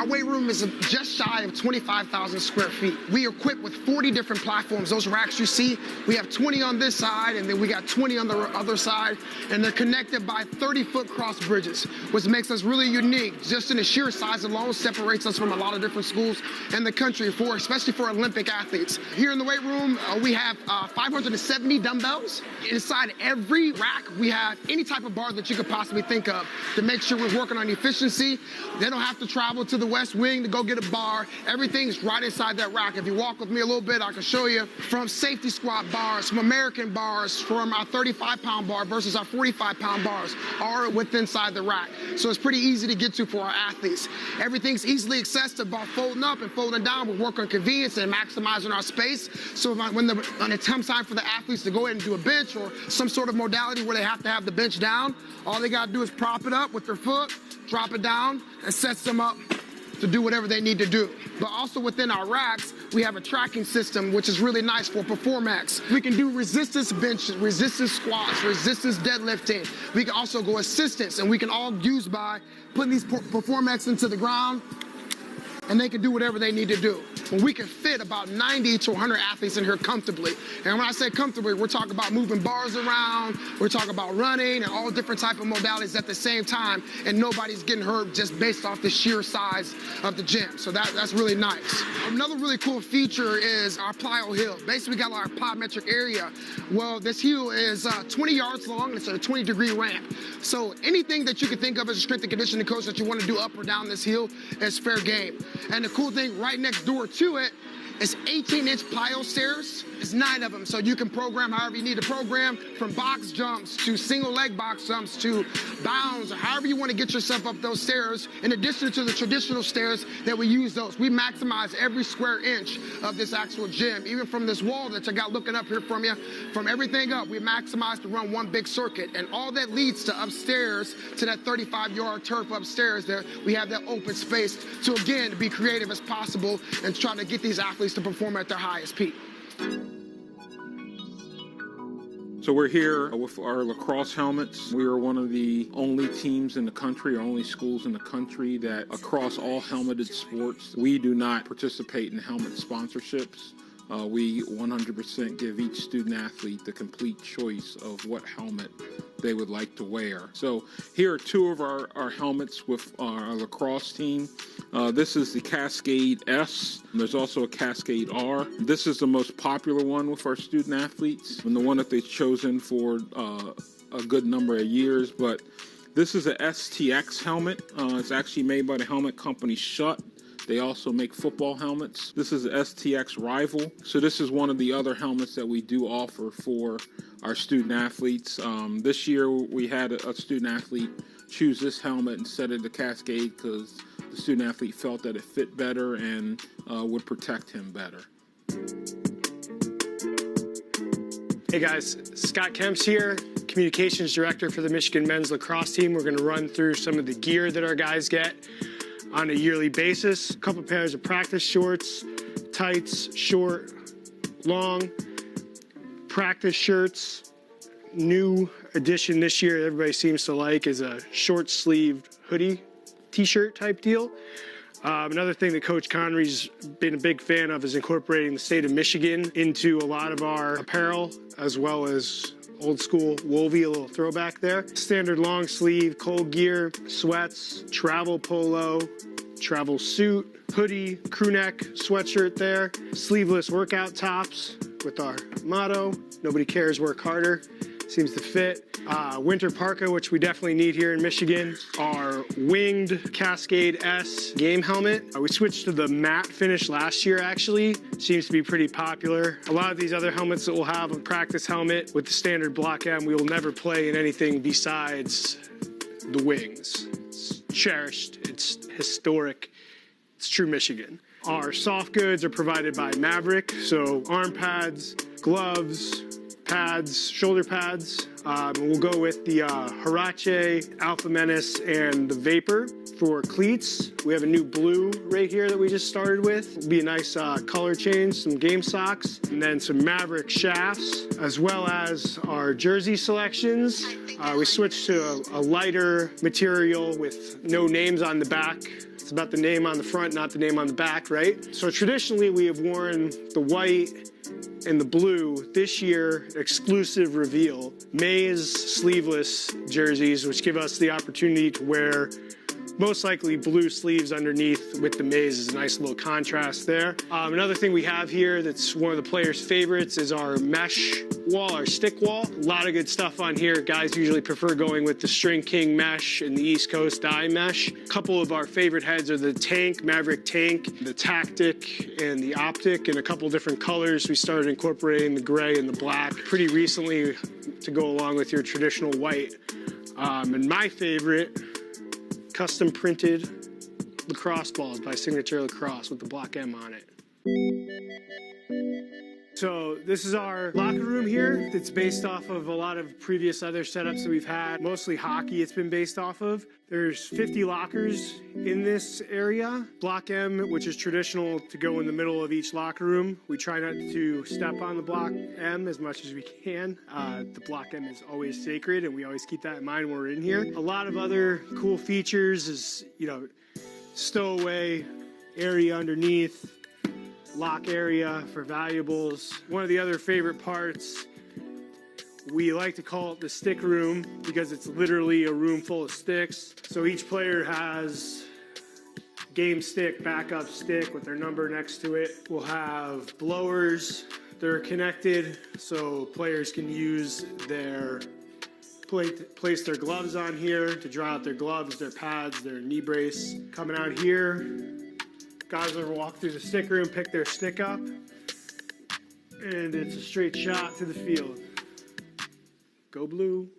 Our weight room is just shy of 25,000 square feet. We are equipped with 40 different platforms. Those racks you see, we have 20 on this side, and then we got 20 on the other side, and they're connected by 30-foot cross bridges, which makes us really unique. Just in the sheer size alone separates us from a lot of different schools in the country, especially for Olympic athletes. Here in the weight room, we have 570 dumbbells. Inside every rack, we have any type of bar that you could possibly think of to make sure we're working on efficiency. They don't have to travel to the West Wing to go get a bar. Everything's right inside that rack. If you walk with me a little bit, I can show you from safety squat bars, from American bars, from our 35-pound bar versus our 45-pound bars, are within inside the rack. So it's pretty easy to get to for our athletes. Everything's easily accessible by folding up and folding down. We work on convenience and maximizing our space. So when it comes time for the athletes to go ahead and do a bench or some sort of modality where they have to have the bench down, all they got to do is prop it up with their foot, drop it down, and sets them up to do whatever they need to do. But also within our racks, we have a tracking system, which is really nice for Performax. We can do resistance benches, resistance squats, resistance deadlifting. We can also go assistance, and we can all use by putting these Performax into the ground, and they can do whatever they need to do. Well, we can fit about 90 to 100 athletes in here comfortably. And when I say comfortably, we're talking about moving bars around, we're talking about running and all different type of modalities at the same time, and nobody's getting hurt just based off the sheer size of the gym. So that's really nice. Another really cool feature is our plyo hill. Basically, we got our plyometric area. Well, this hill is 20 yards long, and it's a 20-degree ramp. So anything that you can think of as a strength and conditioning coach that you want to do up or down this hill is fair game. And the cool thing right next door to it is 18-inch plyo stairs. It's 9 of them, so you can program however you need to program, from box jumps to single leg box jumps to bounds, or however you want to get yourself up those stairs. In addition to the traditional stairs that we use those, we maximize every square inch of this actual gym. Even from this wall that I got looking up here from you, from everything up, we maximize to run one big circuit. And all that leads to upstairs, to that 35-yard turf upstairs there, we have that open space to, again, be creative as possible and try to get these athletes to perform at their highest peak. So we're here with our lacrosse helmets. We are one of the only teams in the country, or only schools in the country, that across all helmeted sports, we do not participate in helmet sponsorships. We 100% give each student athlete the complete choice of what helmet they would like to wear. So here are 2 of our helmets with our lacrosse team. This is the Cascade S. There's also a Cascade R. This is the most popular one with our student athletes, and the one that they've chosen for a good number of years. But this is a STX helmet. It's actually made by the helmet company Schutt. They also make football helmets. This is the STX Rival. So this is one of the other helmets that we do offer for our student athletes. This year we had a student athlete choose this helmet instead of the Cascade because the student athlete felt that it fit better and would protect him better. Hey guys, Scott Kemp's here, Communications Director for the Michigan Men's Lacrosse Team. We're going to run through some of the gear that our guys get on a yearly basis. A couple pairs of practice shorts, tights, short, long, practice shirts. New addition this year everybody seems to like is a short-sleeved hoodie t-shirt type deal. Another thing that Coach Connery's been a big fan of is incorporating the state of Michigan into a lot of our apparel, as well as old school Wolvie, a little throwback there. Standard long sleeve, cold gear, sweats, travel polo, travel suit, hoodie, crew neck, sweatshirt there, sleeveless workout tops with our motto, nobody cares, work harder. Seems to fit. Winter parka, which we definitely need here in Michigan. Our winged Cascade S game helmet. We switched to the matte finish last year, actually. Seems to be pretty popular. A lot of these other helmets that we'll have, a practice helmet with the standard block M, we will never play in anything besides the wings. It's cherished, it's historic, it's true Michigan. Our soft goods are provided by Maverick, so arm pads, gloves, pads, shoulder pads, We'll go with the Huarache, Alpha Menace, and the Vapor. For cleats, we have a new blue right here that we just started with. It'll be a nice color change, some game socks, and then some Maverick shafts, as well as our jersey selections. We switched to a lighter material with no names on the back. It's about the name on the front, not the name on the back, right? So traditionally, we have worn the white and the blue. This year, exclusive reveal, maize sleeveless jerseys, which give us the opportunity to wear most likely blue sleeves underneath with the maize is a nice little contrast there. Another thing we have here that's one of the players' favorites is our mesh wall, our stick wall. A lot of good stuff on here. Guys usually prefer going with the String King mesh and the East Coast dye mesh. A couple of our favorite heads are the Tank, Maverick Tank, the Tactic, and the Optic in a couple different colors. We started incorporating the gray and the black pretty recently to go along with your traditional white. And my favorite, custom printed lacrosse balls by Signature Lacrosse with the block M on it. So this is our locker room here. It's based off of a lot of previous other setups that we've had, mostly hockey it's been based off of. There's 50 lockers in this area. Block M, which is traditional to go in the middle of each locker room. We try not to step on the block M as much as we can. The block M is always sacred, and we always keep that in mind when we're in here. A lot of other cool features is, stowaway area underneath, lock area for valuables. One of the other favorite parts, we like to call it the stick room because it's literally a room full of sticks. So each player has game stick, backup stick with their number next to it. We'll have blowers that are connected so players can use place their gloves on here to dry out their gloves, their pads, their knee brace. Coming out here, guys will walk through the stick room, pick their stick up, and it's a straight shot to the field. Go Blue.